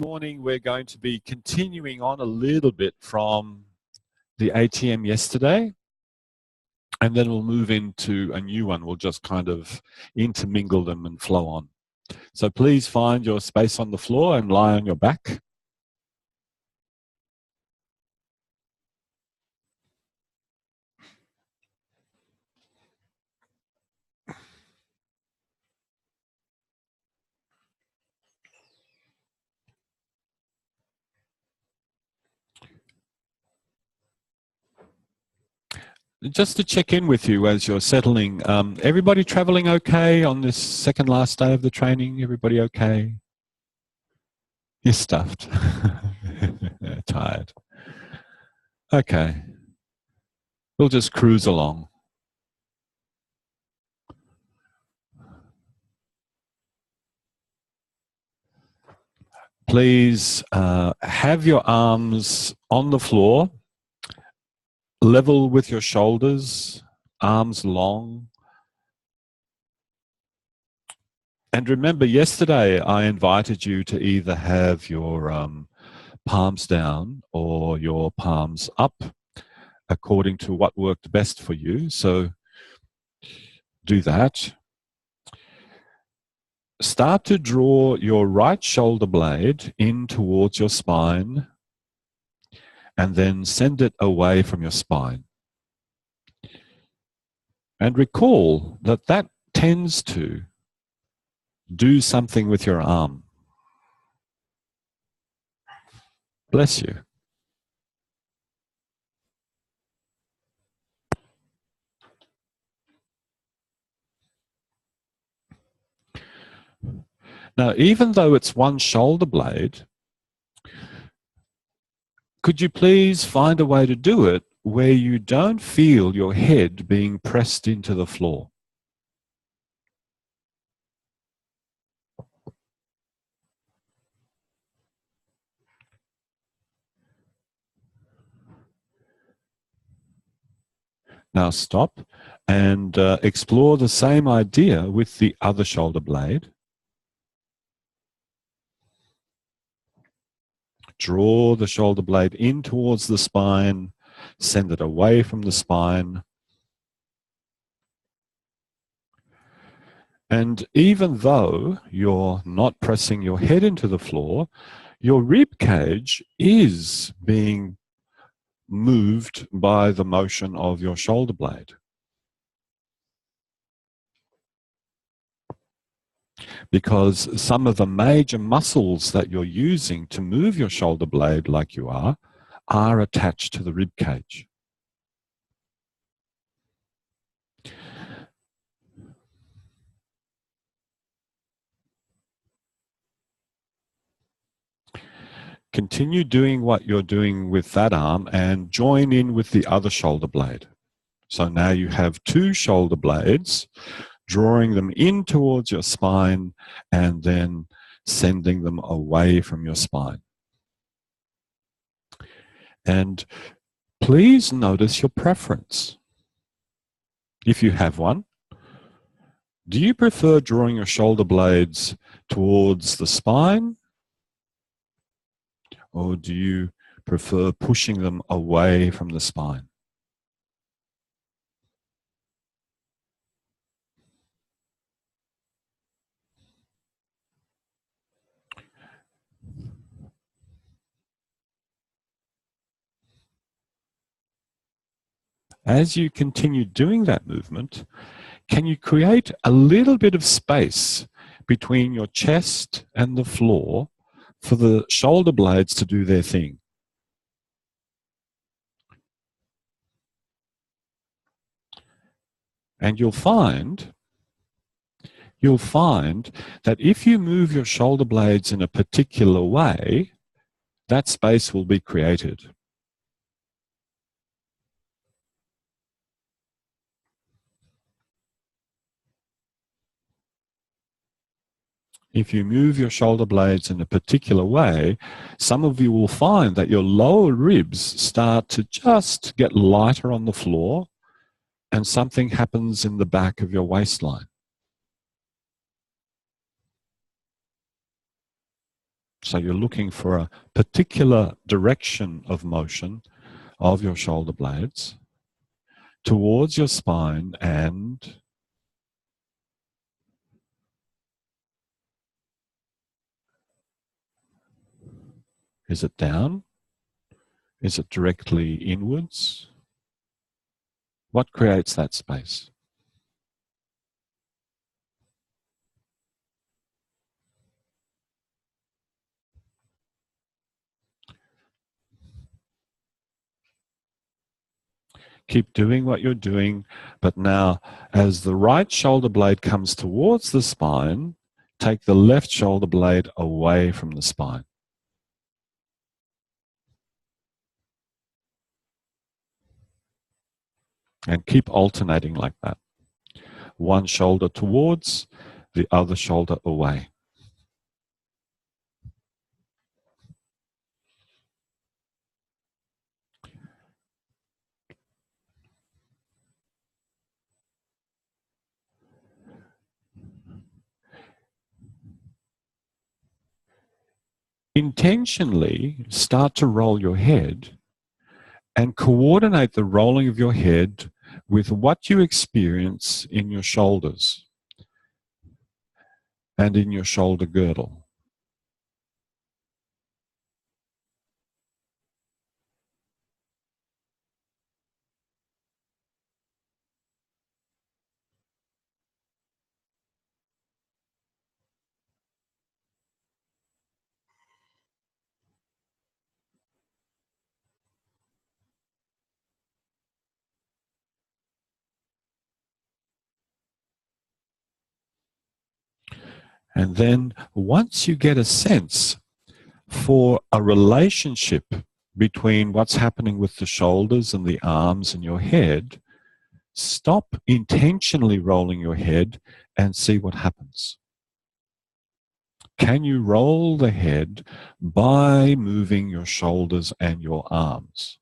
morning we're going to be continuing on a little bit from the ATM yesterday, and then we'll move into a new one. We'll just kind of intermingle them and flow on. So please find your space on the floor and lie on your back. Just to check in with you as you're settling, everybody traveling okay on this second last day of the training? Everybody okay? You're stuffed. Tired. Okay. We'll just cruise along. Please have your arms on the floor, level with your shoulders, arms long. And remember, yesterday I invited you to either have your palms down or your palms up, according to what worked best for you. So do that. Start to draw your right shoulder blade in towards your spine and then send it away from your spine. And recall that that tends to do something with your arm. Bless you. Now, even though it's one shoulder blade, could you please find a way to do it where you don't feel your head being pressed into the floor? Now stop and explore the same idea with the other shoulder blade. Draw the shoulder blade in towards the spine, send it away from the spine. And even though you're not pressing your head into the floor, your rib cage is being moved by the motion of your shoulder blade. Because some of the major muscles that you're using to move your shoulder blade like you are attached to the rib cage. Continue doing what you're doing with that arm and join in with the other shoulder blade. So now you have two shoulder blades, drawing them in towards your spine and then sending them away from your spine. And please notice your preference. If you have one, do you prefer drawing your shoulder blades towards the spine, or do you prefer pushing them away from the spine? As you continue doing that movement, can you create a little bit of space between your chest and the floor for the shoulder blades to do their thing? And you'll find that if you move your shoulder blades in a particular way, that space will be created. If you move your shoulder blades in a particular way, some of you will find that your lower ribs start to just get lighter on the floor, and something happens in the back of your waistline. So you're looking for a particular direction of motion of your shoulder blades towards your spine, and is it down? Is it directly inwards? What creates that space? Keep doing what you're doing, but now as the right shoulder blade comes towards the spine, take the left shoulder blade away from the spine. And keep alternating like that. One shoulder towards, the other shoulder away. Intentionally start to roll your head and coordinate the rolling of your head with what you experience in your shoulders and in your shoulder girdle. And then once you get a sense for a relationship between what's happening with the shoulders and the arms and your head, stop intentionally rolling your head and see what happens. Can you roll the head by moving your shoulders and your arms?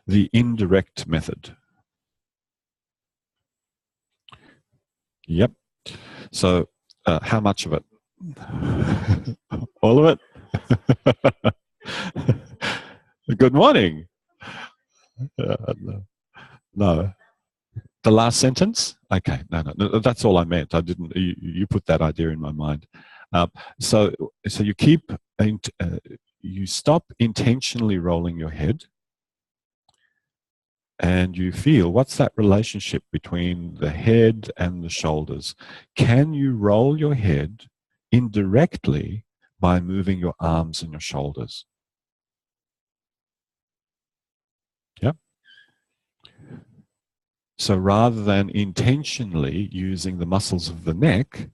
The indirect method. Yep. So how much of it? All of it? Good morning. No. The last sentence? Okay. No. That's all I meant. I didn't. You put that idea in my mind. So you keep. You stop intentionally rolling your head, and you feel what's that relationship between the head and the shoulders. Can you roll your head indirectly by moving your arms and your shoulders? Yep. So rather than intentionally using the muscles of the neck,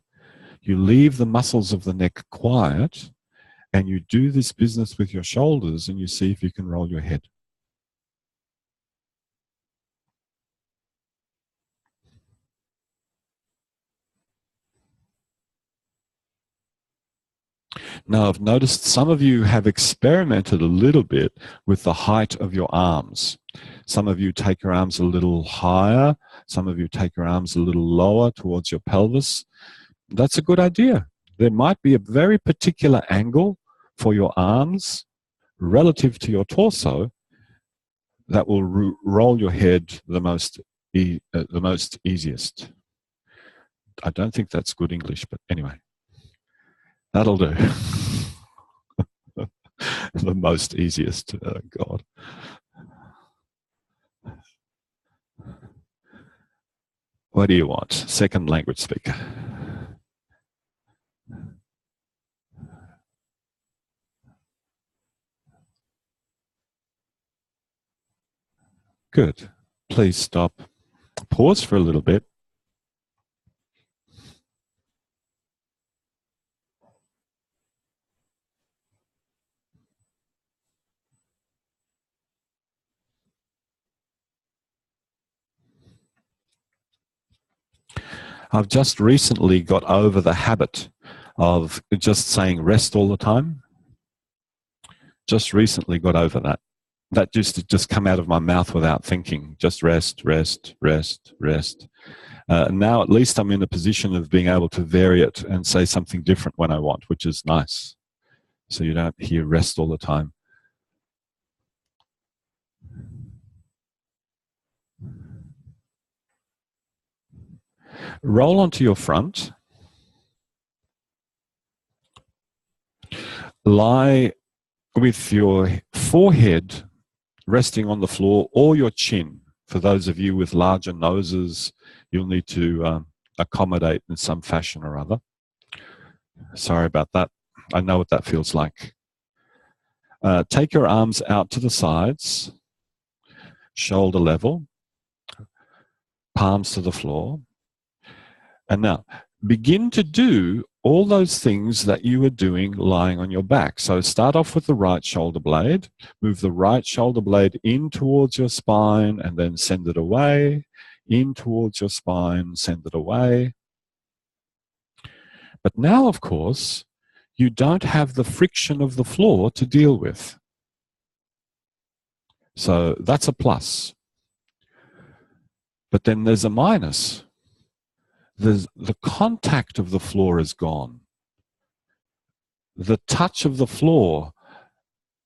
you leave the muscles of the neck quiet and you do this business with your shoulders and you see if you can roll your head. Now, I've noticed some of you have experimented a little bit with the height of your arms. Some of you take your arms a little higher. Some of you take your arms a little lower towards your pelvis. That's a good idea. There might be a very particular angle for your arms relative to your torso that will roll your head the most easiest. I don't think that's good English, but anyway, that'll do. The most easiest. Oh, God. What do you want? Second language speaker. Good. Please stop. Pause for a little bit. I've just recently got over the habit of just saying rest all the time. Just recently got over that. that just come out of my mouth without thinking. Just rest, rest, rest, rest. Now at least I'm in a position of being able to vary it and say something different when I want, which is nice. So you don't hear rest all the time. Roll onto your front. Lie with your forehead resting on the floor or your chin. For those of you with larger noses, you'll need to accommodate in some fashion or other. Sorry about that. I know what that feels like. Take your arms out to the sides, shoulder level, palms to the floor. And now, begin to do all those things that you were doing lying on your back. So start off with the right shoulder blade, move the right shoulder blade in towards your spine and then send it away, in towards your spine, send it away. But now, of course, you don't have the friction of the floor to deal with. So that's a plus. But then there's a minus. The contact of the floor is gone. The touch of the floor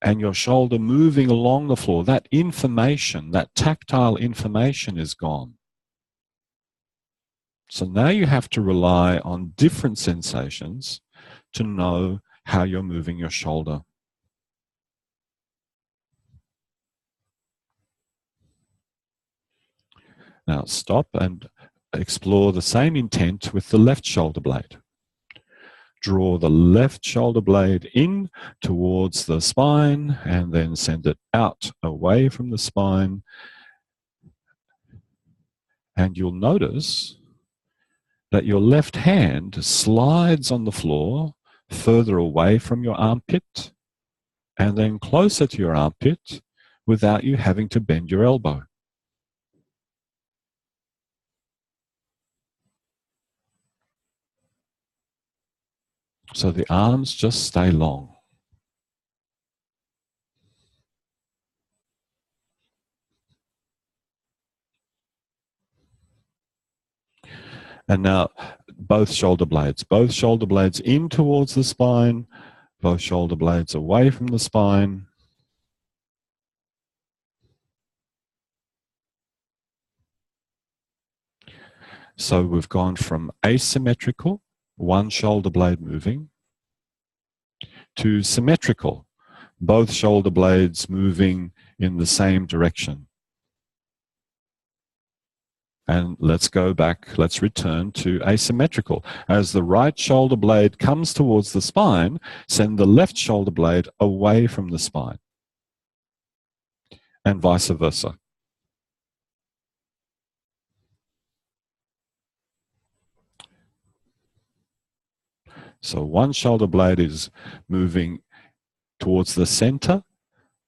and your shoulder moving along the floor, that information, that tactile information is gone. So now you have to rely on different sensations to know how you're moving your shoulder. Now stop and explore the same intent with the left shoulder blade. Draw the left shoulder blade in towards the spine and then send it out away from the spine. And you'll notice that your left hand slides on the floor further away from your armpit and then closer to your armpit without you having to bend your elbow. So the arms just stay long. And now both shoulder blades in towards the spine, both shoulder blades away from the spine. So we've gone from asymmetrical, one shoulder blade moving, to symmetrical, both shoulder blades moving in the same direction. And let's go back, let's return to asymmetrical. As the right shoulder blade comes towards the spine, send the left shoulder blade away from the spine, and vice versa. So one shoulder blade is moving towards the center,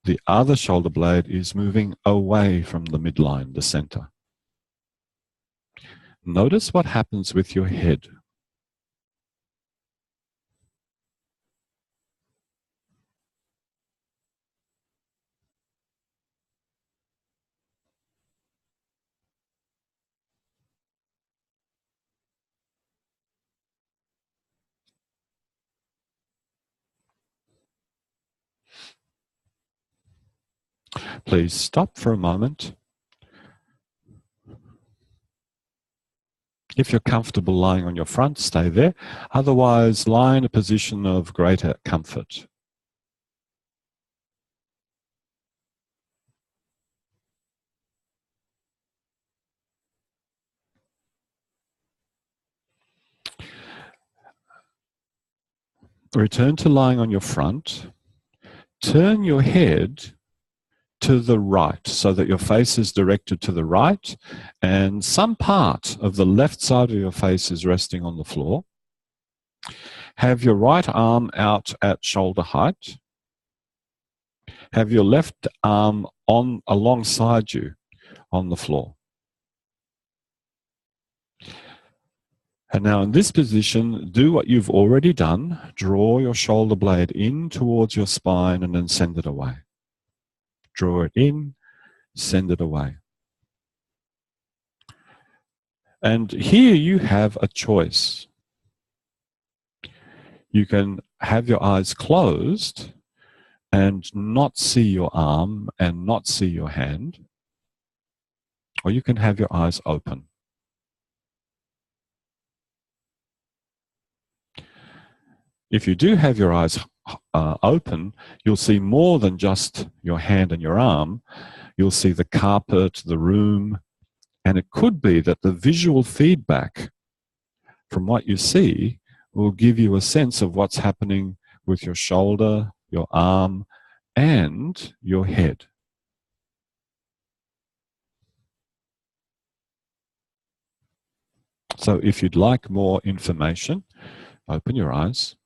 the other shoulder blade is moving away from the midline, the center. Notice what happens with your head. Please stop for a moment. If you're comfortable lying on your front, stay there. Otherwise, lie in a position of greater comfort. Return to lying on your front. Turn your head to the right so that your face is directed to the right and some part of the left side of your face is resting on the floor. Have your right arm out at shoulder height. Have your left arm on alongside you on the floor. And now in this position, do what you've already done. Draw your shoulder blade in towards your spine and then send it away. draw it in, send it away. And here you have a choice. You can have your eyes closed and not see your arm and not see your hand, or you can have your eyes open. If you do have your eyes open, you'll see more than just your hand and your arm. You'll see the carpet, the room, and it could be that the visual feedback from what you see will give you a sense of what's happening with your shoulder, your arm, and your head. So if you'd like more information, open your eyes.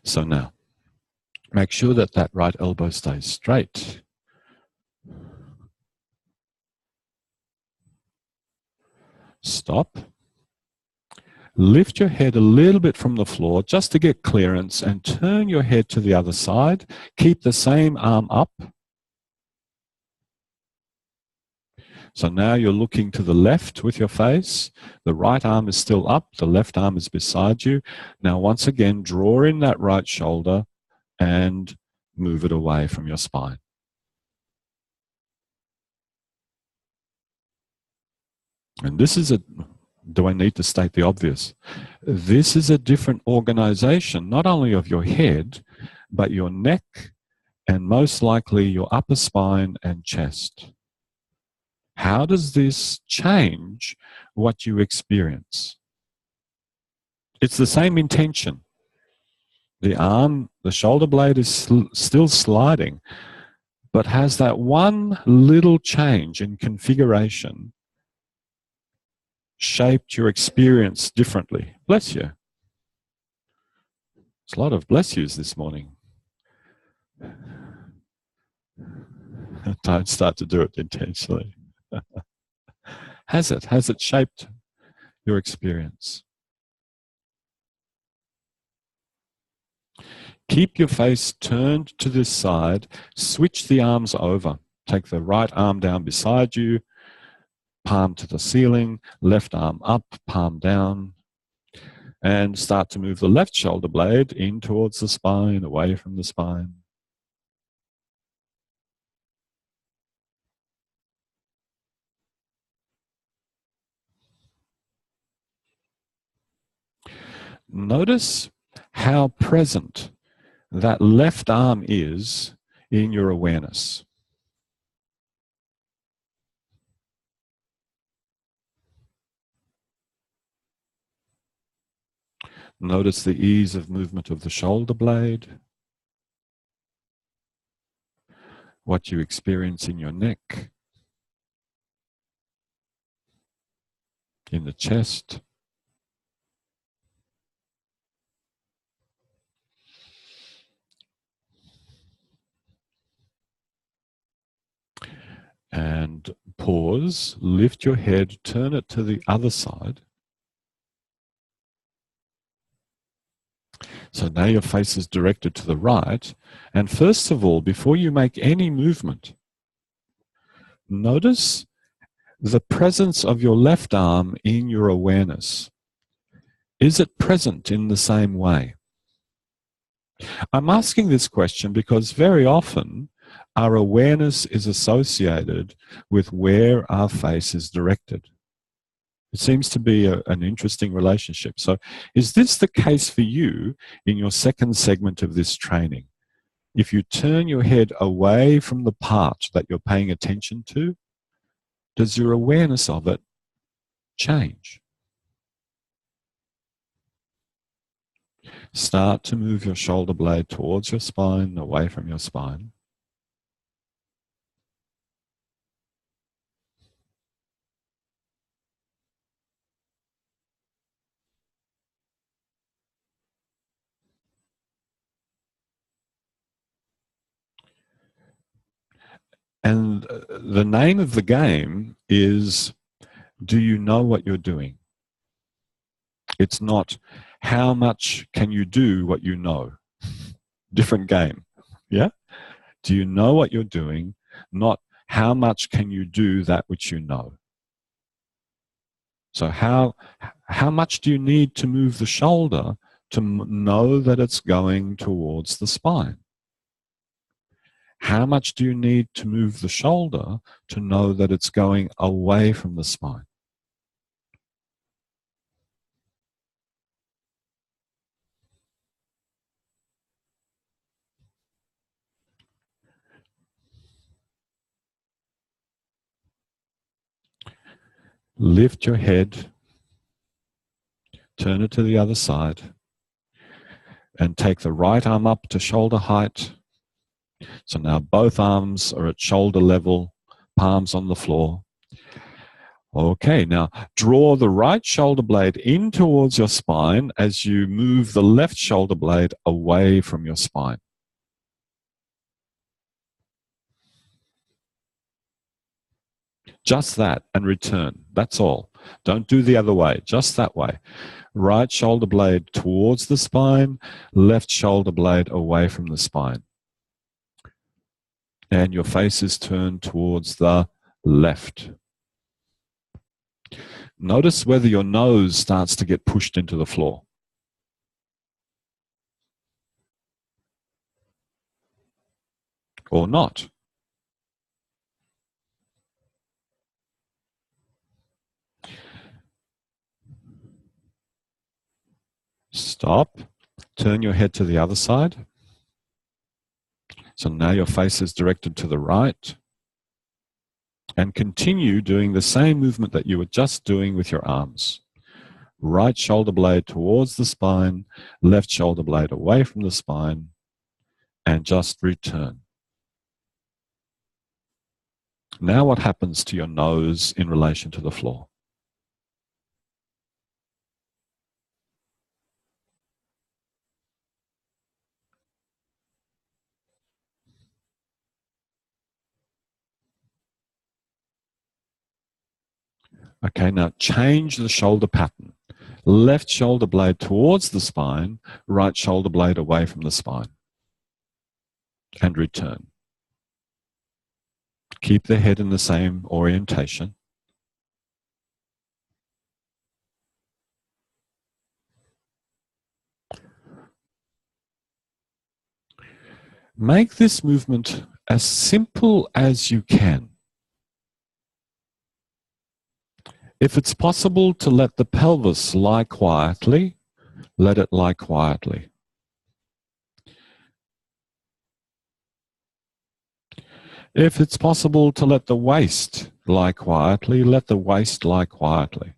So now, make sure that that right elbow stays straight. Stop. Lift your head a little bit from the floor just to get clearance and turn your head to the other side. Keep the same arm up. So now you're looking to the left with your face. The right arm is still up. The left arm is beside you. Now, once again, draw in that right shoulder and move it away from your spine. And this is do I need to state the obvious? This is a different organization, not only of your head, but your neck and most likely your upper spine and chest. How does this change what you experience? It's the same intention. The arm, the shoulder blade is still sliding, but has that one little change in configuration shaped your experience differently. Bless you. There's a lot of bless yous this morning. Don't start to do it intentionally. Has it shaped your experience? Keep your face turned to this side. Switch the arms over. Take the right arm down beside you, palm to the ceiling, left arm up, palm down, and start to move the left shoulder blade in towards the spine, away from the spine. Notice how present that left arm is in your awareness. Notice the ease of movement of the shoulder blade, what you experience in your neck, in the chest. And pause, lift your head, turn it to the other side. So now your face is directed to the right. And first of all, before you make any movement, notice the presence of your left arm in your awareness. Is it present in the same way? I'm asking this question because very often our awareness is associated with where our face is directed. It seems to be an interesting relationship. So is this the case for you in your second segment of this training? If you turn your head away from the part that you're paying attention to, does your awareness of it change? Start to move your shoulder blade towards your spine, away from your spine. And the name of the game is Do you know what you're doing? It's not how much can you do what you know. Different game. Yeah? Do you know what you're doing? Not how much can you do that which you know. So how much do you need to move the shoulder to know that it's going towards the spine? How much do you need to move the shoulder to know that it's going away from the spine? Lift your head, turn it to the other side, and take the right arm up to shoulder height. So now both arms are at shoulder level, palms on the floor. Okay, now draw the right shoulder blade in towards your spine as you move the left shoulder blade away from your spine. Just that, and return. That's all. Don't do the other way, just that way. Right shoulder blade towards the spine, left shoulder blade away from the spine. And your face is turned towards the left. Notice whether your nose starts to get pushed into the floor. Or not. Stop. Turn your head to the other side. So now your face is directed to the right. And continue doing the same movement that you were just doing with your arms. Right shoulder blade towards the spine, left shoulder blade away from the spine, and just return. Now what happens to your nose in relation to the floor? Okay, now change the shoulder pattern. Left shoulder blade towards the spine, right shoulder blade away from the spine. And return. Keep the head in the same orientation. Make this movement as simple as you can. If it's possible to let the pelvis lie quietly, let it lie quietly. If it's possible to let the waist lie quietly, let the waist lie quietly.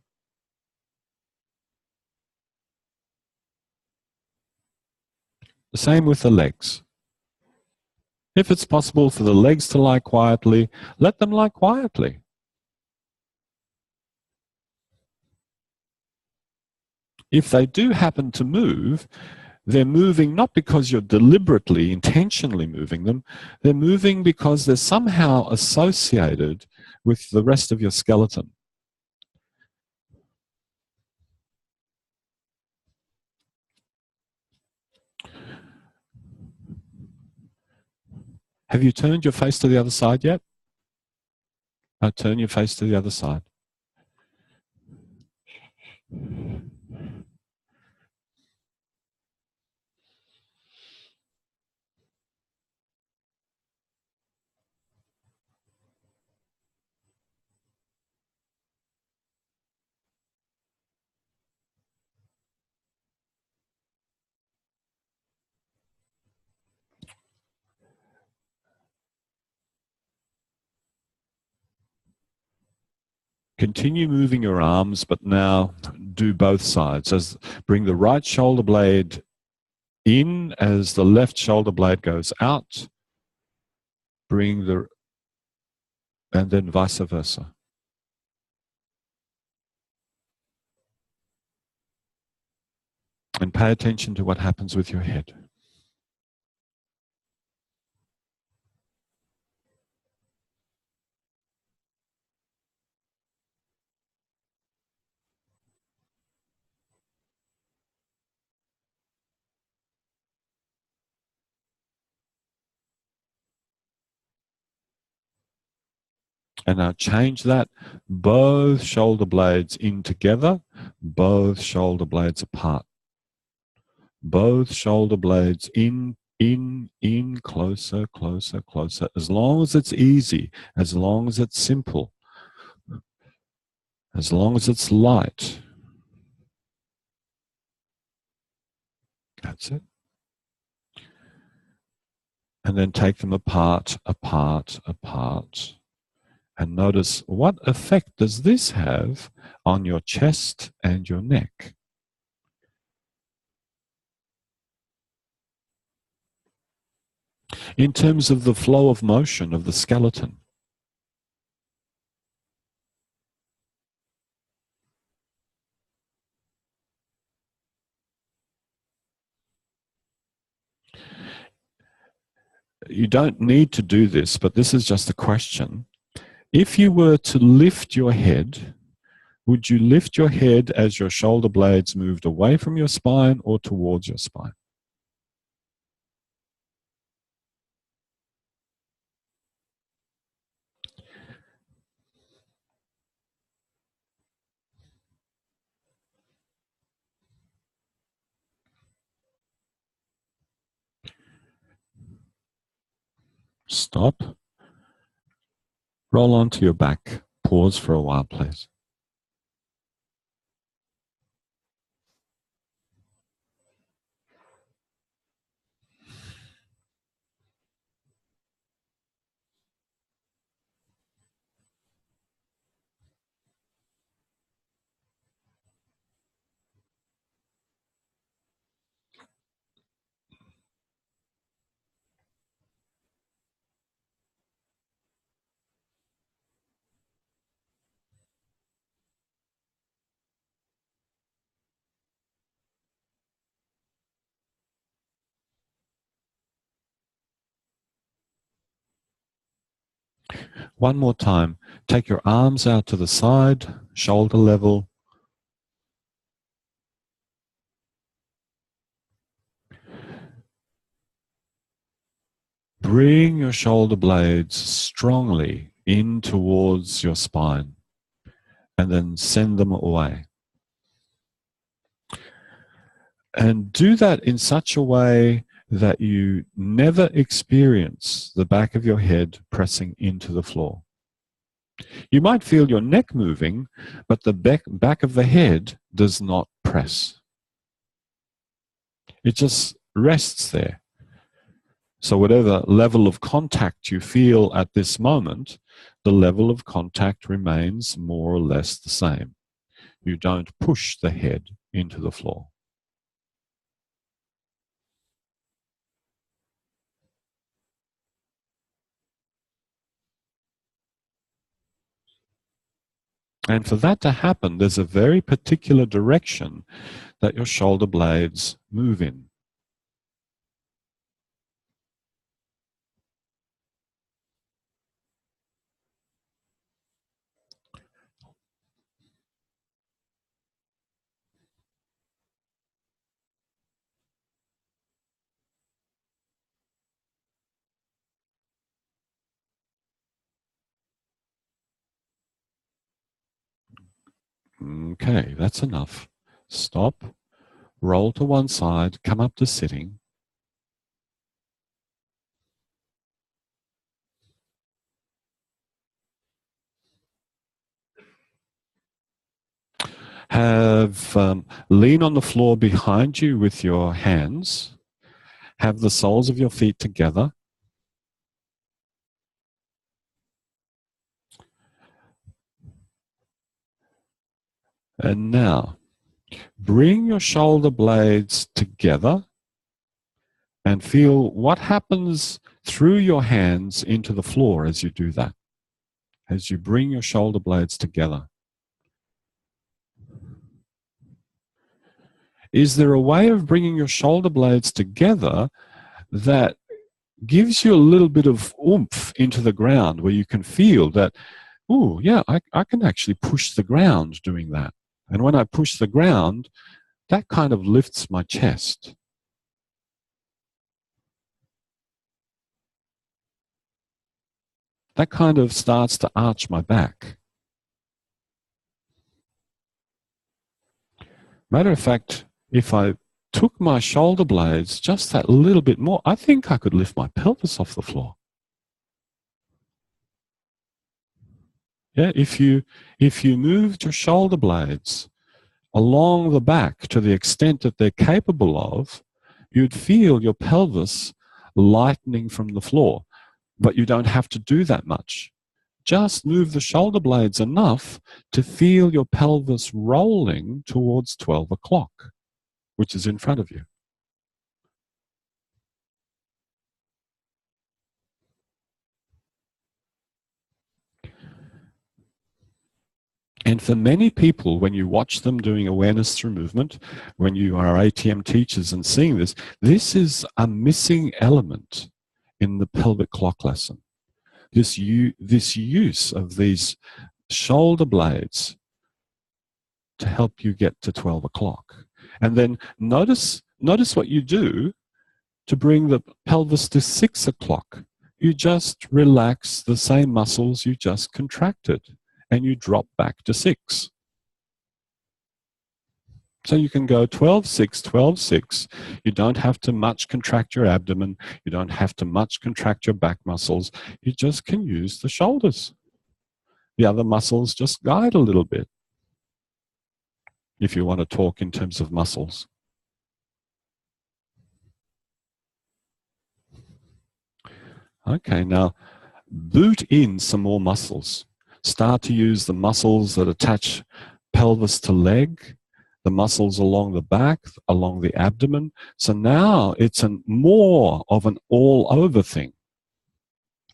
The same with the legs. If it's possible for the legs to lie quietly, let them lie quietly. If they do happen to move, they're moving not because you're deliberately, intentionally moving them. They're moving because they're somehow associated with the rest of your skeleton. Have you turned your face to the other side yet? Now turn your face to the other side. Continue moving your arms, but now do both sides. Bring the right shoulder blade in as the left shoulder blade goes out. And then vice versa. And pay attention to what happens with your head. And now change that. Both shoulder blades in together, both shoulder blades apart. Both shoulder blades in, closer, closer, closer. As long as it's easy, as long as it's simple, as long as it's light. That's it. And then take them apart, apart, apart. And notice, what effect does this have on your chest and your neck? In terms of the flow of motion of the skeleton. You don't need to do this, but this is just a question. If you were to lift your head, would you lift your head as your shoulder blades moved away from your spine or towards your spine? Stop. Roll onto your back. Pause for a while, please. One more time. Take your arms out to the side, shoulder level. Bring your shoulder blades strongly in towards your spine and then send them away. And do that in such a way that you never experience the back of your head pressing into the floor. You might feel your neck moving, but the back of the head does not press. It just rests there. So whatever level of contact you feel at this moment, the level of contact remains more or less the same. You don't push the head into the floor. And for that to happen, there's a very particular direction that your shoulder blades move in. Okay, that's enough. Stop, roll to one side, come up to sitting. Lean on the floor behind you with your hands. Have the soles of your feet together. And now, bring your shoulder blades together and feel what happens through your hands into the floor as you do that, as you bring your shoulder blades together. Is there a way of bringing your shoulder blades together that gives you a little bit of oomph into the ground where you can feel that, oh, yeah, I can actually push the ground doing that. And when I push the ground, that kind of lifts my chest. that kind of starts to arch my back. Matter of fact, if I took my shoulder blades just that little bit more, I think I could lift my pelvis off the floor. Yeah, if you moved your shoulder blades along the back to the extent that they're capable of, you'd feel your pelvis lightening from the floor. But you don't have to do that much. Just move the shoulder blades enough to feel your pelvis rolling towards 12 o'clock, which is in front of you. And for many people, when you watch them doing awareness through movement, when you are ATM teachers and seeing this, this is a missing element in the pelvic clock lesson. This use of these shoulder blades to help you get to 12 o'clock. And then notice what you do to bring the pelvis to 6 o'clock. You just relax the same muscles you just contracted, and you drop back to 6. So you can go 12-6, 12-6. You don't have to much contract your abdomen. You don't have to much contract your back muscles. You just can use the shoulders. The other muscles just guide a little bit, if you want to talk in terms of muscles. Okay, now boot in some more muscles. Start to use the muscles that attach pelvis to leg, the muscles along the back, along the abdomen. So now it's more of an all-over thing.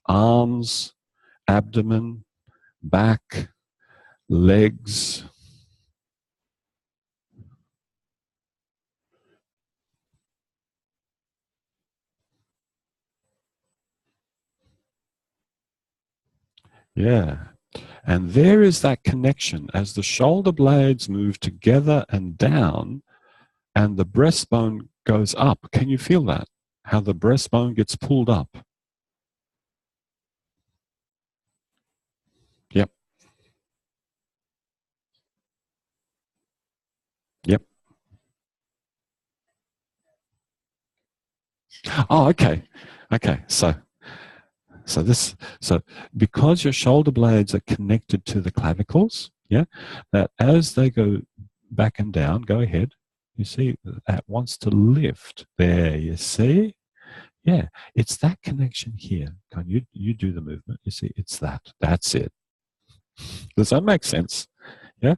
Arms, abdomen, back, legs. Yeah. And there is that connection as the shoulder blades move together and down and the breastbone goes up. Can you feel that? How the breastbone gets pulled up. Yep. Yep. Oh, okay. Okay. So because your shoulder blades are connected to the clavicles, yeah, that as they go back and down, go ahead. You see, that wants to lift. There, you see? Yeah, it's that connection here. Can you do the movement? You see, it's that. That's it. Does that make sense? Yeah.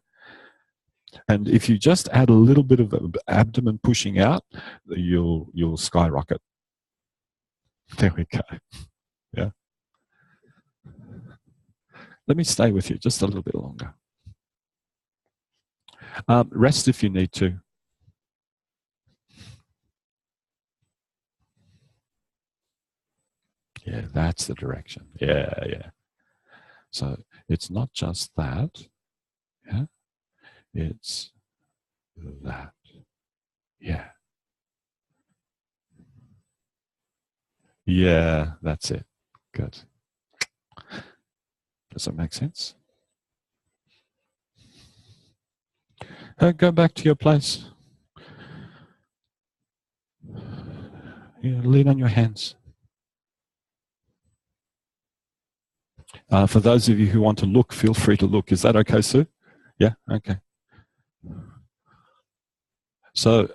And if you just add a little bit of abdomen pushing out, you'll skyrocket. There we go. Yeah. Let me stay with you just a little bit longer. Rest if you need to. Yeah, that's the direction. Yeah, yeah. So it's not just that. Yeah. It's that. Yeah. Yeah, that's it. Good. Does that make sense? Go back to your place. Yeah, lean on your hands. For those of you who want to look, feel free to look. Is that okay, Sue? Yeah? Okay. So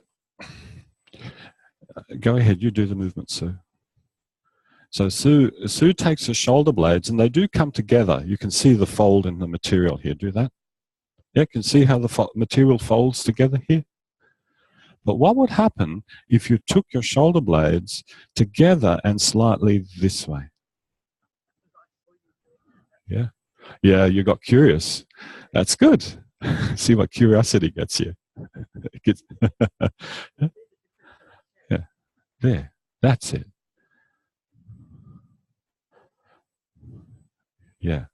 go ahead. You do the movement, Sue. So Sue takes her shoulder blades, and they do come together. You can see the fold in the material here. Do that. Yeah, you can see how the material folds together here. But what would happen if you took your shoulder blades together and slightly this way? Yeah. Yeah, you got curious. That's good. See what curiosity gets you. Yeah. There. That's it. Yeah.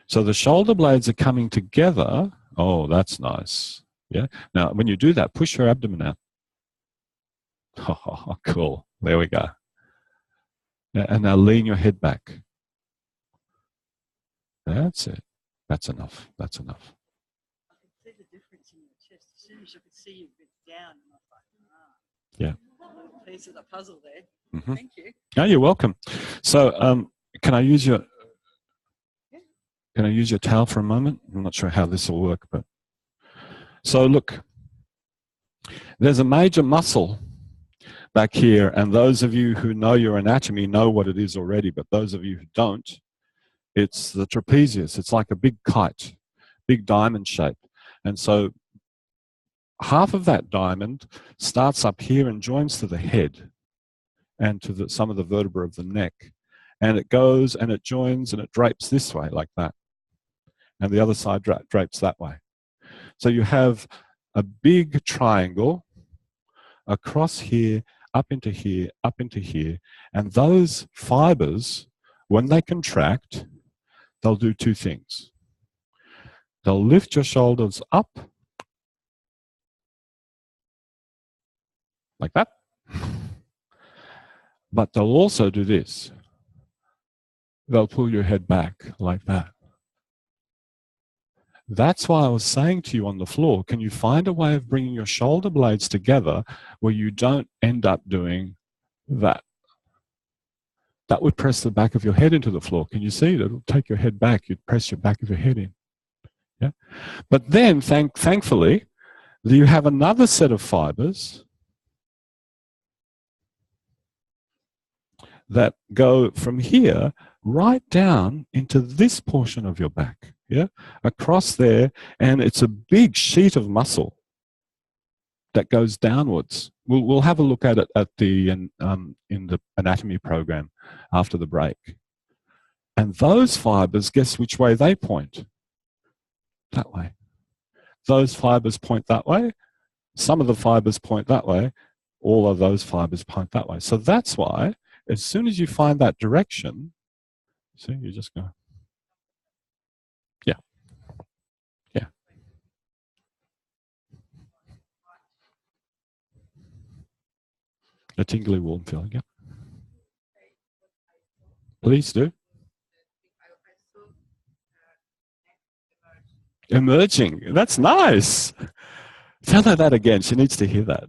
So the shoulder blades are coming together. Oh, that's nice. Yeah. Now, when you do that, push your abdomen out. Oh, cool. There we go. And now lean your head back. That's it. That's enough. That's enough. I could see the difference in your chest. As soon as you could see you a bit down, and I was like, Yeah. a little piece of the puzzle there. Mm-hmm. Thank you. Oh, you're welcome. So, can I use your towel for a moment? I'm not sure how this will work, but so look, there's a major muscle back here, and those of you who know your anatomy know what it is already, but those of you who don't, it's the trapezius. It's like a big kite, big diamond shape. And so half of that diamond starts up here and joins to the head and to some of the vertebrae of the neck. And it goes and it joins and it drapes this way like that. And the other side drapes that way. So you have a big triangle across here, up into here, up into here. And those fibers, when they contract, they'll do two things. They'll lift your shoulders up, like that. But they'll also do this. They'll pull your head back, like that. That's why I was saying to you on the floor, can you find a way of bringing your shoulder blades together where you don't end up doing that? That would press the back of your head into the floor. Can you see that? It'll take your head back. You'd press your back of your head in. Yeah. But then, thankfully, you have another set of fibers that go from here right down into this portion of your back. Yeah, across there, and it's a big sheet of muscle that goes downwards. We'll have a look at it at the in the anatomy program after the break. And those fibers, guess which way they point? That way. Those fibers point that way. Some of the fibers point that way. All of those fibers point that way. So that's why, as soon as you find that direction, see, you just go. Yeah. Yeah. A tingly warm feeling, yeah. Please do. Emerging. That's nice. Tell her that again. She needs to hear that.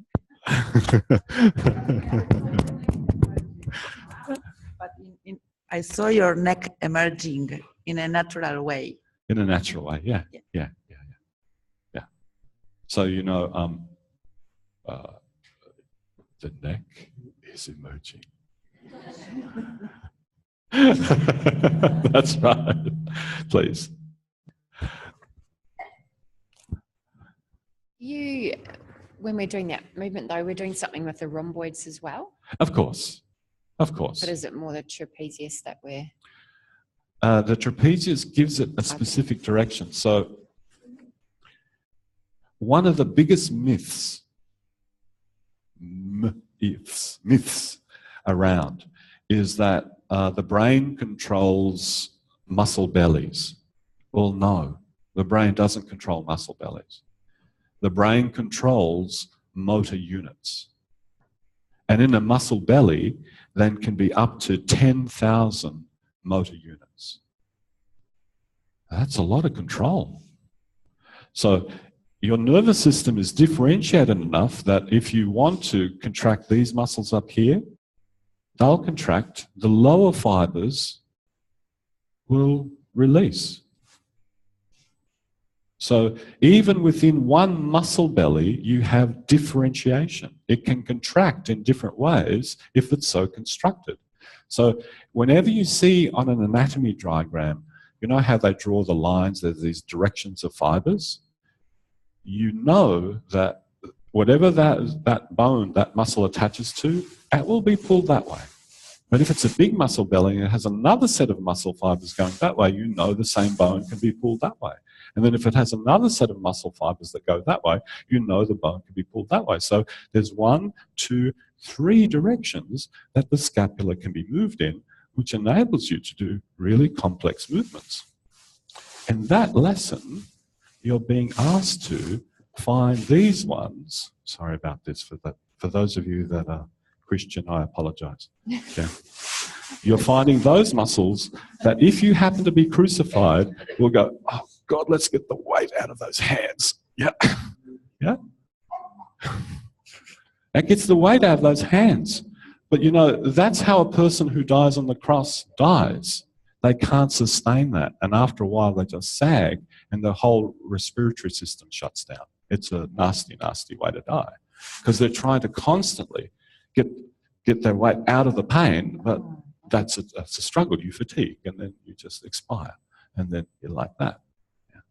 But I saw your neck emerging in a natural way. In a natural way, yeah. So, you know, the neck is emerging. That's right. Please. When we're doing that movement, though, we're doing something with the rhomboids as well? Of course. Of course. But is it more the trapezius that we're... The trapezius gives it a specific direction. So one of the biggest myths around is that the brain controls muscle bellies. Well, no, the brain doesn't control muscle bellies. The brain controls motor units. And in a muscle belly, then can be up to 10,000 motor units. That's a lot of control. So your nervous system is differentiated enough that if you want to contract these muscles up here, they'll contract. The lower fibers will release. So even within one muscle belly, you have differentiation. It can contract in different ways if it's so constructed. So whenever you see on an anatomy diagram, you know how they draw the lines, there's these directions of fibers? You know that whatever that bone, that muscle attaches to, it will be pulled that way. But if it's a big muscle belly and it has another set of muscle fibers going that way, you know the same bone can be pulled that way. And then if it has another set of muscle fibers that go that way, you know the bone can be pulled that way. So there's 1, 2, 3 directions that the scapula can be moved in, which enables you to do really complex movements. In that lesson, you're being asked to find these ones. Sorry about this for those of you that are Christian, I apologize. Okay. you're finding those muscles that if you happen to be crucified, will go, oh, God, let's get the weight out of those hands. Yeah. Yeah. That gets the weight out of those hands. But you know, that's how a person who dies on the cross dies. They can't sustain that. And after a while, they just sag and the whole respiratory system shuts down. It's a nasty, nasty way to die because they're trying to constantly get their weight out of the pain, but that's a struggle. You fatigue and then you just expire and then you're like that. Yeah.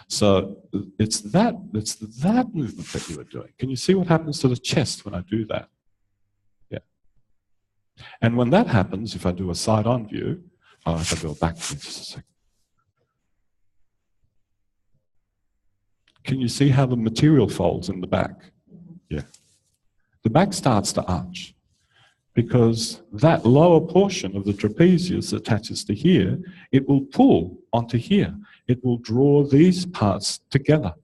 So it's that movement that you are doing. Can you see what happens to the chest when I do that? Yeah. And when that happens, if I do a side-on view, if I do a back view, just a second. Can you see how the material folds in the back? Yeah. The back starts to arch because that lower portion of the trapezius attaches to here, it will pull onto here. It will draw these parts together.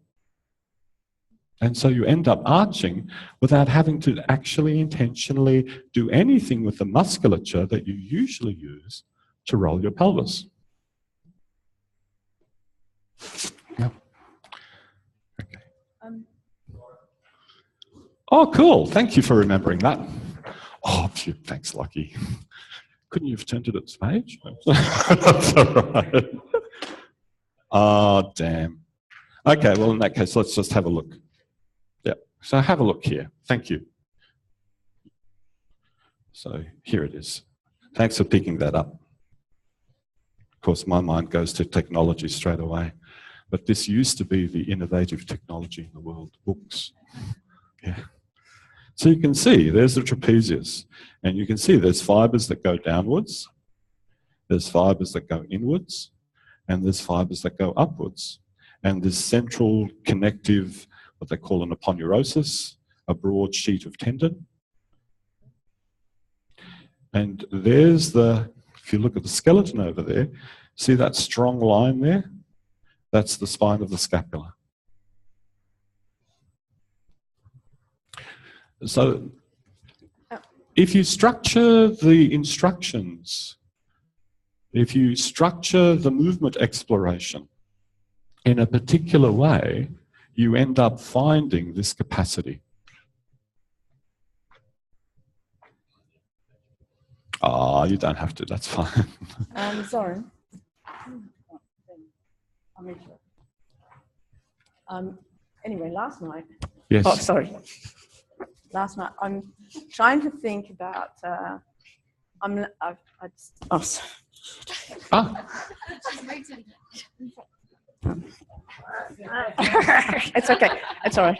And so you end up arching without having to actually intentionally do anything with the musculature that you usually use to roll your pelvis. Yeah. Okay. Oh, cool. Thank you for remembering that. Oh, phew, thanks, Lockie. Couldn't you have turned it at this page? That's all right. Oh, damn. Okay, well, in that case, let's just have a look. Yeah, so have a look here. Thank you. So here it is. Thanks for picking that up. Of course, my mind goes to technology straight away. But this used to be the innovative technology in the world, books. Yeah. So you can see, there's the trapezius. And you can see there's fibers that go downwards. There's fibers that go inwards. And there's fibers that go upwards. And this central connective, what they call an aponeurosis, a broad sheet of tendon. And there's the, if you look at the skeleton over there, see that strong line there? That's the spine of the scapula. So if you structure the instructions, if you structure the movement exploration in a particular way, you end up finding this capacity. Ah, you don't have to, that's fine. Sorry. Anyway, last night. Yes. Oh, sorry. Last night, I'm trying to think about. It's okay. It's all right.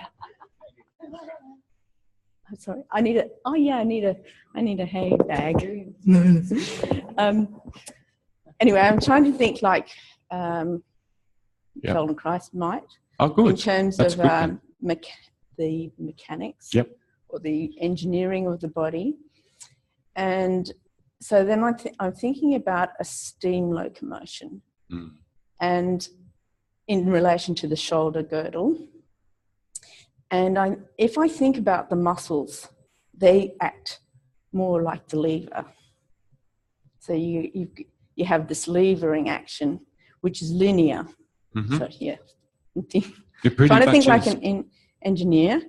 I'm sorry. I need a. Oh yeah, I need a hay bag. Anyway, I'm trying to think like Feldenkrais might. Oh, good. In terms That's of the mechanics. Yep. Or the engineering of the body. And so then I'm thinking about a steam locomotion and in relation to the shoulder girdle. And if I think about the muscles, they act more like the lever. So you have this levering action, which is linear. So yeah, trying to think like an engineer.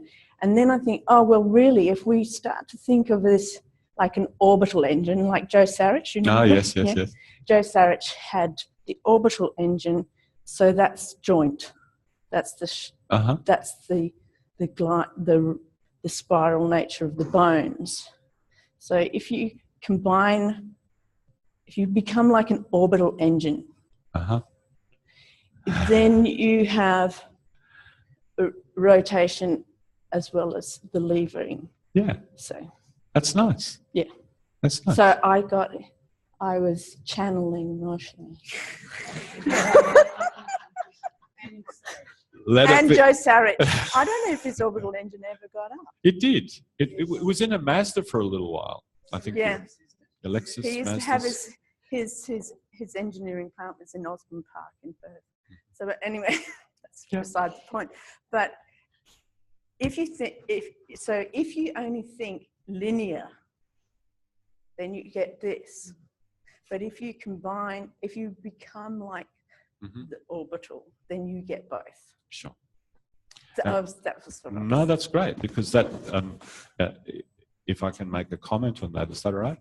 And then I think, oh, well, really, if we start to think of this like an orbital engine, like Joe Sarich. You know yes. Joe Sarich had the orbital engine, so that's joint. That's the spiral nature of the bones. So if you become like an orbital engine, then you have rotation as well as the levering. Yeah. So that's nice. Yeah. That's nice. So I was channeling emotionally. And Joe Sarich. I don't know if his orbital engine ever got up. It did. It was in a Mazda for a little while. I think. Yeah. The Lexus. He used Mazdas. to have his engineering plant was in Osborne Park in Perth. So, but anyway, that's beside the point. But if you only think linear, then you get this. But if you combine, if you become like the orbital, then you get both. Sure. So Now, that was what I no, was. that's great, because that, if I can make a comment on that, is that all right?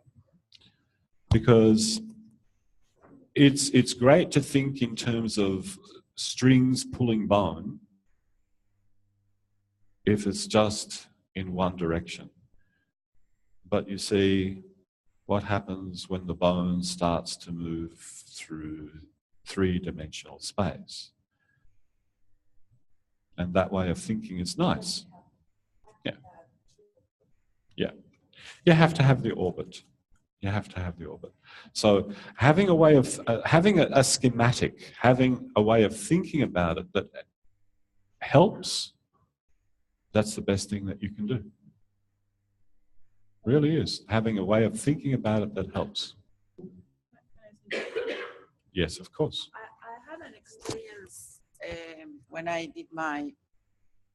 Because it's great to think in terms of strings pulling bone if it's just in one direction. But you see what happens when the bone starts to move through three-dimensional space. And that way of thinking is nice. Yeah. Yeah. You have to have the orbit. You have to have the orbit. So having a way of, having a schematic, having a way of thinking about it that helps, that's the best thing that you can do. Really is. Having a way of thinking about it that helps. Yes, of course. I had an experience when I did my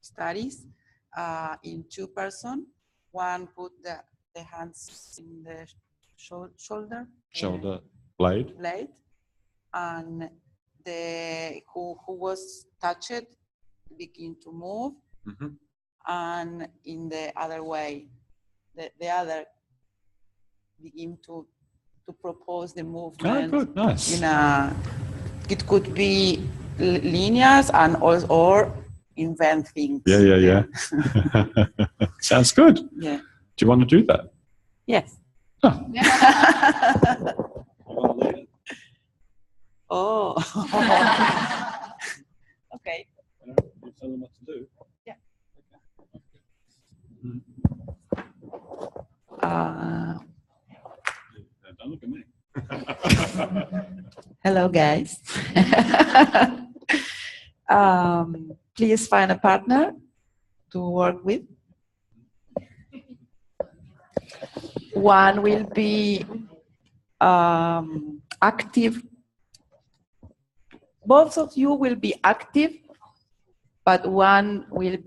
studies in two person. One put the hands in the shoulder Blade, and the who was touched begin to move, and in the other way, the other begin to propose the movement. Oh, good, nice. In a, it could be linear and also or invent things. Yeah. Sounds good. Yeah. Do you want to do that? Yes. Oh. Oh. Okay. You tell them what to do. Yeah. Don't look at me. Hello, guys. Please find a partner to work with. One will be active. Both of you will be active, but one will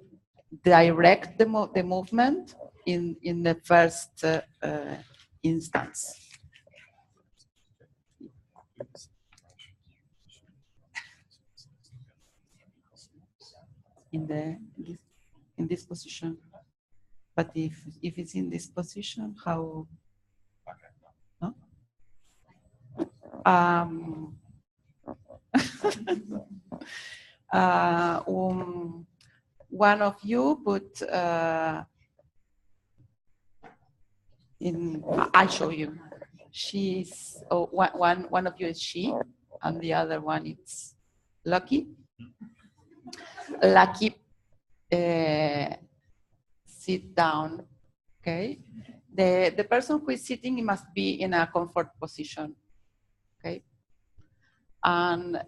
direct the movement in the first instance. In this position. But if it's in this position, how? No? One of you put in. I'll show you. She's one of you is she, and the other one is Lucky. Lucky, sit down. Okay. The person who is sitting must be in a comfort position. Okay. And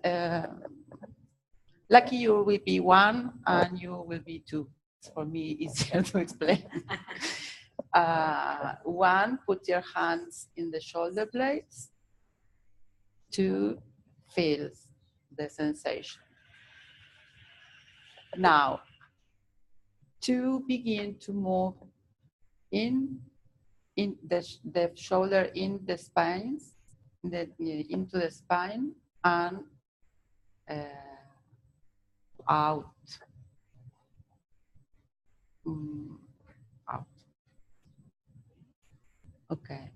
Lucky, you will be one, and you will be two. It's for me easier to explain. One, put your hands in the shoulder blades. Two, feel the sensation. Now, to begin to move in the shoulder, in the spines, into the spine, and out. Out. Okay.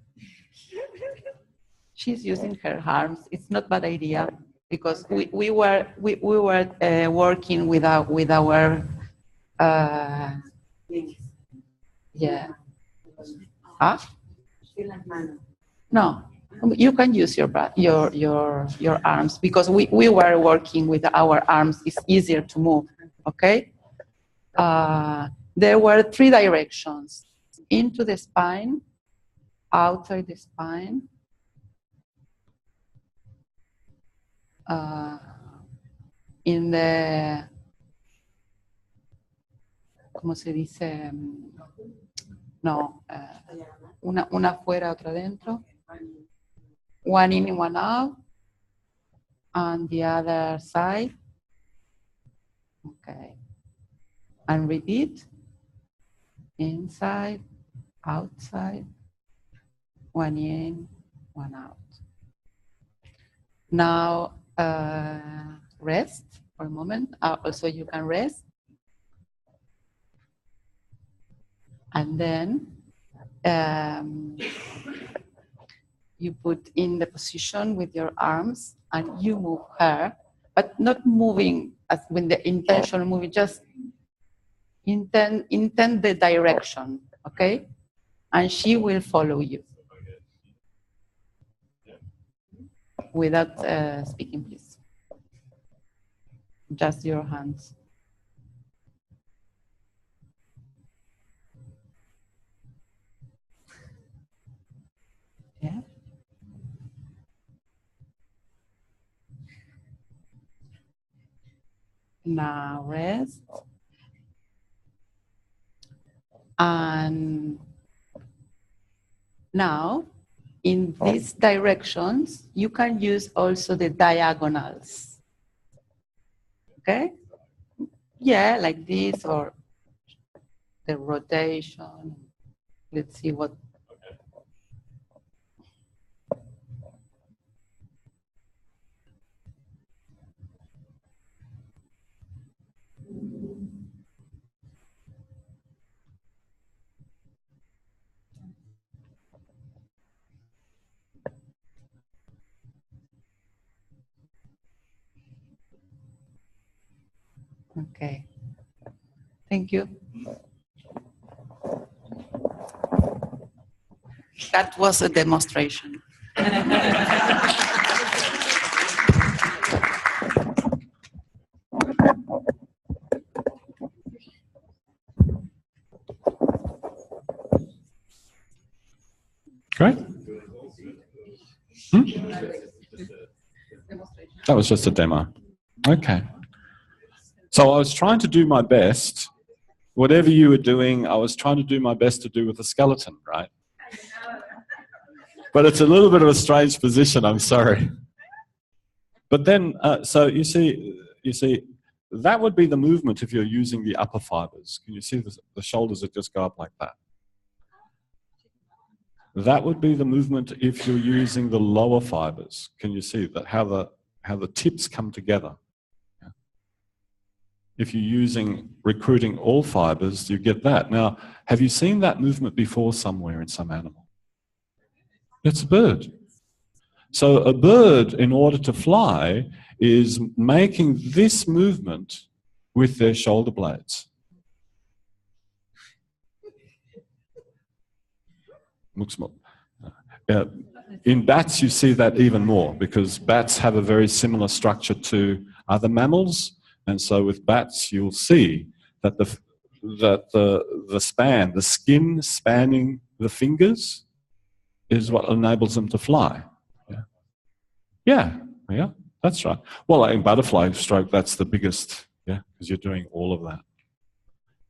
She's using her arms. It's not a bad idea because we were working with our yeah. Huh? No, you can use your arms because we were working with our arms. It's easier to move. Okay. There were three directions: into the spine, outside the spine, in the, ¿cómo se dice? No, una afuera, otra dentro. One in, one out, and the other side. Okay. And repeat. Inside, outside, one in, one out. Now, rest for a moment. Also, you can rest. And then you put in the position with your arms and you move her, but not moving as with the intentional moving, just intend the direction, okay? And she will follow you. Without speaking, please. Just your hands. Yeah. Now rest. And now, in these directions, you can use also the diagonals. Okay? Yeah, like this, or the rotation. Let's see what. Okay. Thank you. That was a demonstration. Great. That was just a demo. Okay. So I was trying to do my best. Whatever you were doing, I was trying to do my best to do with the skeleton, right? But it's a little bit of a strange position, I'm sorry. But then, so you see, that would be the movement if you're using the upper fibers. Can you see the shoulders that just go up like that? That would be the movement if you're using the lower fibers. Can you see that how the tips come together? If you're recruiting all fibers, you get that. Now, have you seen that movement before somewhere in some animal? It's a bird. So a bird, in order to fly, is making this movement with their shoulder blades. Looks more. In bats, you see that even more because bats have a very similar structure to other mammals. And so with bats, you'll see that the skin spanning the fingers is what enables them to fly. Yeah, that's right. Well, in butterfly stroke, that's the biggest, because you're doing all of that.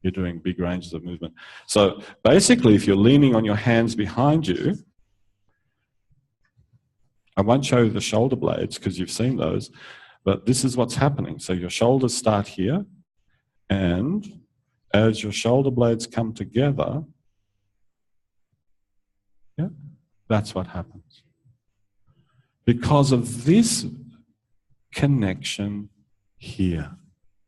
You're doing big ranges of movement. So basically, if you're leaning on your hands behind you, I won't show you the shoulder blades because you've seen those, but this is what's happening. So your shoulders start here, and as your shoulder blades come together, that's what happens. Because of this connection here.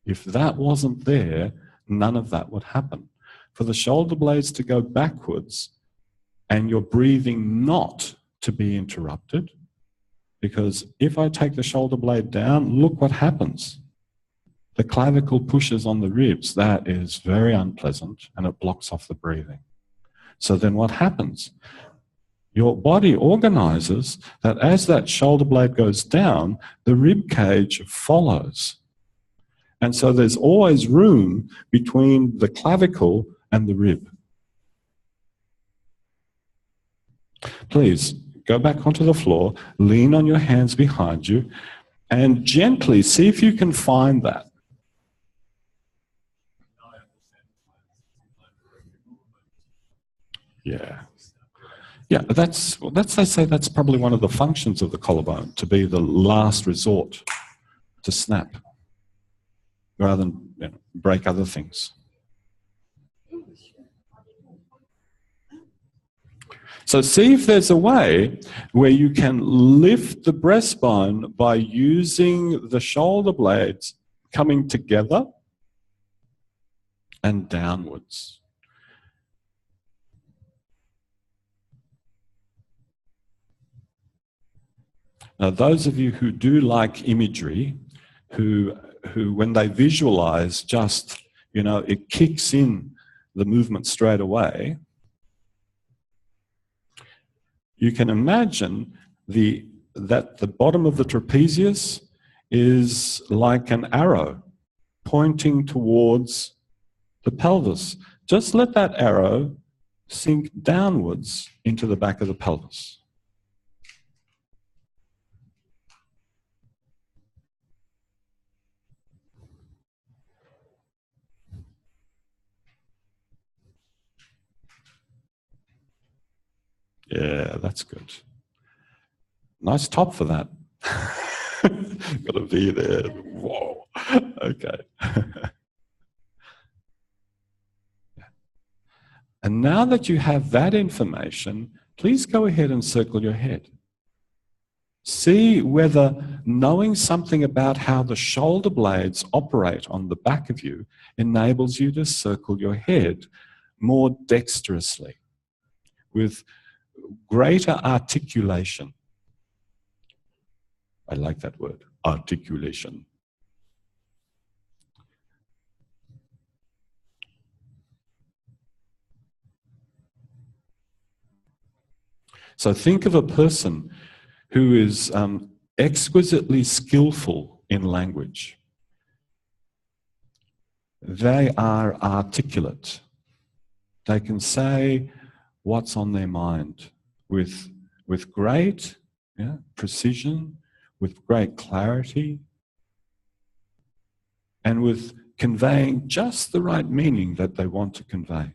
If that wasn't there, none of that would happen. For the shoulder blades to go backwards and your breathing not to be interrupted, because if I take the shoulder blade down, look what happens. The clavicle pushes on the ribs. That is very unpleasant, and it blocks off the breathing. So then what happens? Your body organizes that as that shoulder blade goes down, the rib cage follows. And so there's always room between the clavicle and the rib. Please go back onto the floor, lean on your hands behind you, and gently see if you can find that. Yeah, they say that's probably one of the functions of the collarbone, to be the last resort to snap, rather than break other things. So see if there's a way where you can lift the breastbone by using the shoulder blades coming together and downwards. Now, those of you who do like imagery, who when they visualize just, you know, it kicks in the movement straight away, you can imagine that the bottom of the trapezius is like an arrow pointing towards the pelvis. Just let that arrow sink downwards into the back of the pelvis. Yeah, that's good. Nice top for that. Got a V there. Whoa. Okay. And now that you have that information, please go ahead and circle your head. See whether knowing something about how the shoulder blades operate on the back of you enables you to circle your head more dexterously, with greater articulation. I like that word, articulation. So think of a person who is exquisitely skillful in language. They are articulate. They can say what's on their mind with great precision, with great clarity, and with conveying just the right meaning that they want to convey.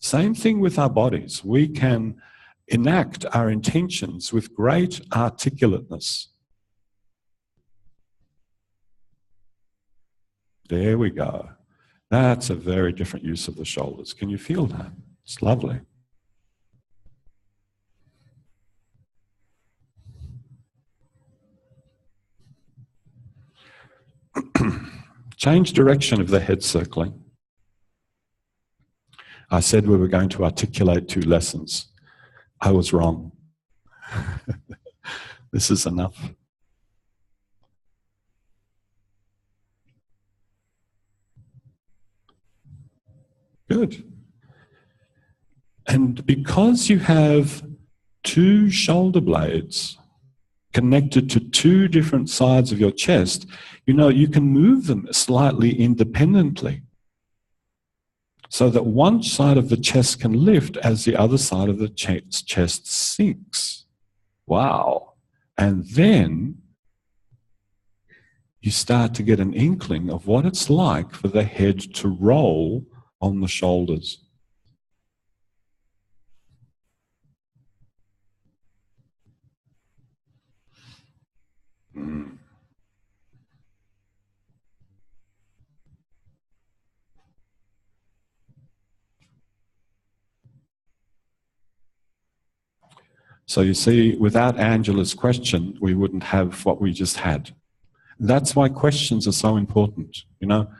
Same thing with our bodies. We can enact our intentions with great articulateness. There we go. That's a very different use of the shoulders. Can you feel that? It's lovely. Change direction of the head circling. I said we were going to articulate 2 lessons. I was wrong. This is enough. Good. And because you have 2 shoulder blades connected to 2 different sides of your chest, you know, you can move them slightly independently, so that one side of the chest can lift as the other side of the chest sinks. Wow. And then you start to get an inkling of what it's like for the head to roll on the shoulders. So you see, without Angela's question, we wouldn't have what we just had. That's why questions are so important. You know,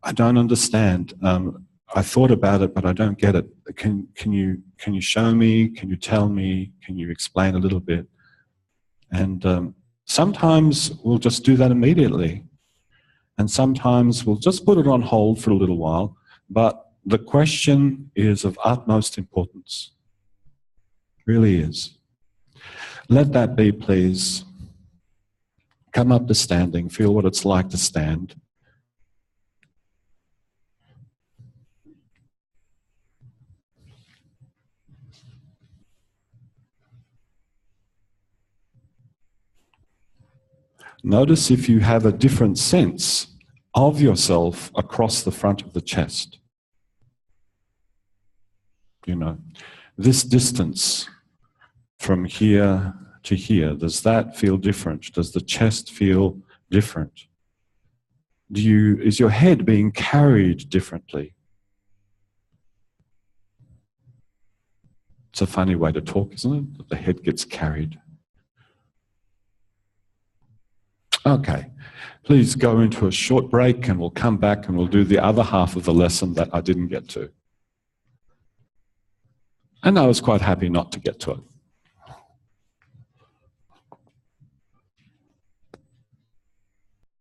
I don't understand. I thought about it, but I don't get it. Can you show me? Can you tell me? Can you explain a little bit? And sometimes we'll just do that immediately. And sometimes we'll just put it on hold for a little while. But the question is of utmost importance. Really is. Let that be, please. Come up to standing. Feel what it's like to stand. Notice if you have a different sense of yourself across the front of the chest. You know, this distance from here to here, does that feel different? Does the chest feel different? Is your head being carried differently? It's a funny way to talk, isn't it? That the head gets carried. Okay, please go into a short break and we'll come back and we'll do the other half of the lesson that I didn't get to. And I was quite happy not to get to it.